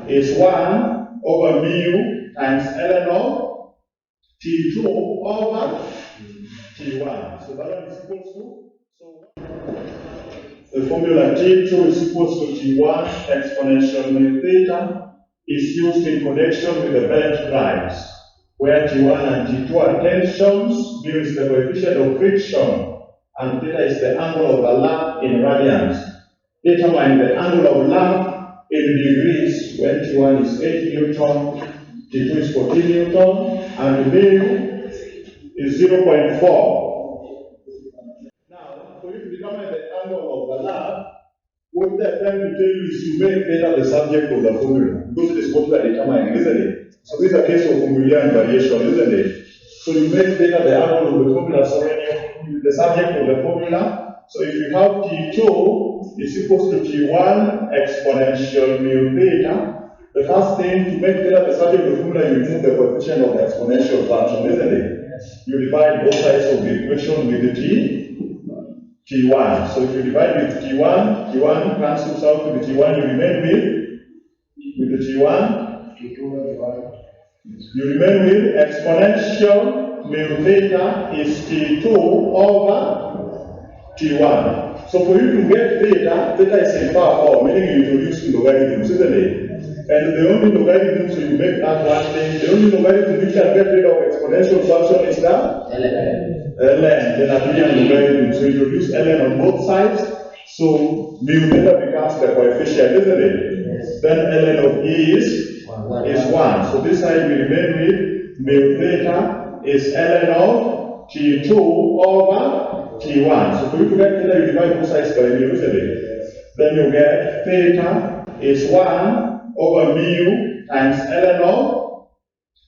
is 1 over mu times ln of T2 over T1. So that one is equals to, the formula T2 is equals to T1 exponential mu theta is used in connection with the bent drives, where T1 and T2 are tensions, mu is the coefficient of friction, and theta is the angle of the lap in radians. Determine the angle of lap in degrees when T1 is 8 Newton, T2 is 14 Newton, and mu is 0.4. Now, for you to determine the angle of the lap, what they're trying to tell you is you make theta the subject of the formula, because it is what you are determining, isn't it? So this is a case of Formulae variation, isn't it? So you make theta the angle of the formula, so when you the subject of the formula, so if you have T2 is equals to T1 exponential mu theta, the first thing to make theta the subject of the formula, you remove the coefficient of the exponential function, isn't it? Yes. You divide both sides of the equation with the T1. So if you divide with T1, T1 cancels out with the T1, you remain with the T1. You remain with exponential mu theta is T2 over T1. So for you to get theta, theta is in power form, meaning you introduce logarithms, isn't it? And the only logarithm, so you make that one thing, the only logarithm you can get rid of exponential function is the ln, the Newtonian logarithm. So you introduce ln on both sides, so mu theta becomes the coefficient, isn't it? Yes. Then ln of E is 1. So this side we remain with mu theta is ln of T2 over T1. So for you to get theta, you divide both sides by mu, isn't it? Yes. Then you get theta is 1 over mu times ln of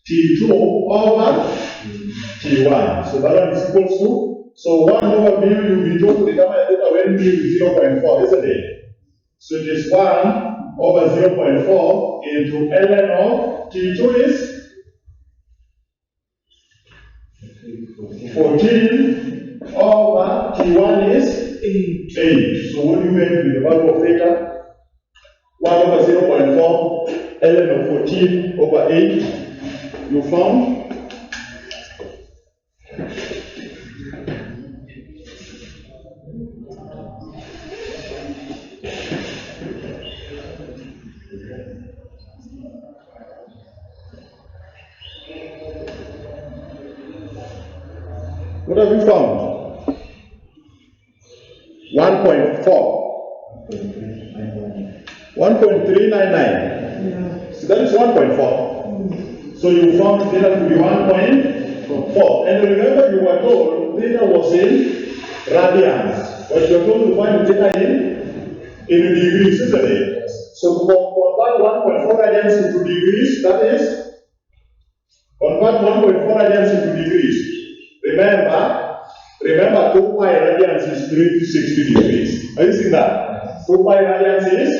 T2 over T1. So that one is equals to, so 1 over mu, you be told to determine theta when mu is 0.4, isn't it? So it is 1 over 0.4 into ln of T2 is 14 over T1 is 8. So what do you make with the value of theta? 1 over 0.4, ln of 14 over 8, you found? What have you found? 1.4. 1.399. So that is 1.4. So you found theta to be 1.4. And remember, you were told theta was in radians, but you are told to find theta in degrees, isn't it? Yes. So to convert 1.4 radians into degrees, that is, convert 1.4 radians into degrees. Remember 2 pi radians is 360 degrees. Are you seeing that? 2 pi radians is?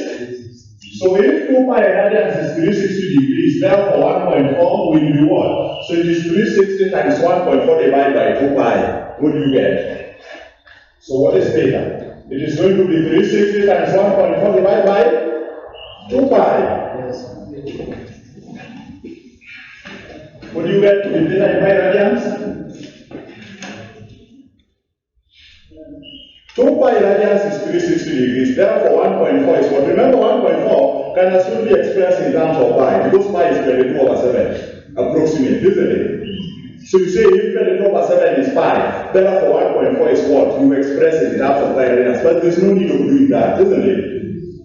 So if 2 pi radians is 360 degrees, therefore 1.4 will be what? So it is 360 times 1.4 divided by 2 pi. What do you get? So what is theta? It is going to be 360 times 1.4 divided by 2 pi. Yes. What do you get with theta in pi radians? 2 pi radians is 360 degrees, therefore 1.4 is what? Remember 1.4 can still be expressed in terms of pi, because pi is 22 over 7, approximate, isn't it? So you say if 22 over 7 is pi, therefore 1.4 is what? You express it in terms of pi radians, but there's no need of doing that, isn't it?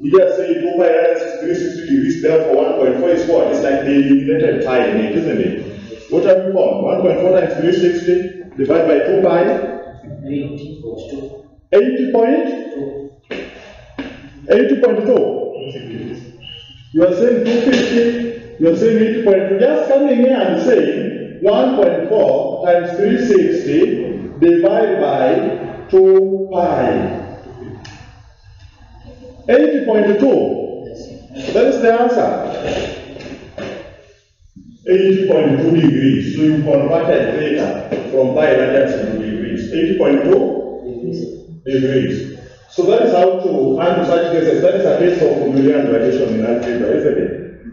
You just say 2 pi radians is 360 degrees, therefore 1.4 is what? It's like the eliminated pi in it, isn't it? What have you found? 1.4 times 360 divided by 2 pi? 80.2. You are saying 250, you are saying 80.2. Just coming here and saying 1.4 times 360 divided by 2 pi. 80.2. That is the answer. 80.2 degrees. So you converted theta from pi radians into degrees. 80.2 degrees. So that is how to handle such cases. That is a case of Formulae variation in algebra, isn't it?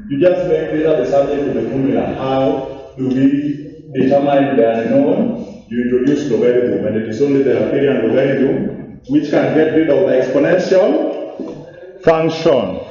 You just make beta the subject of the formula. How do we determine the unknown? You introduce logarithm, and it is only the Archimedean logarithm which can get rid of the exponential function.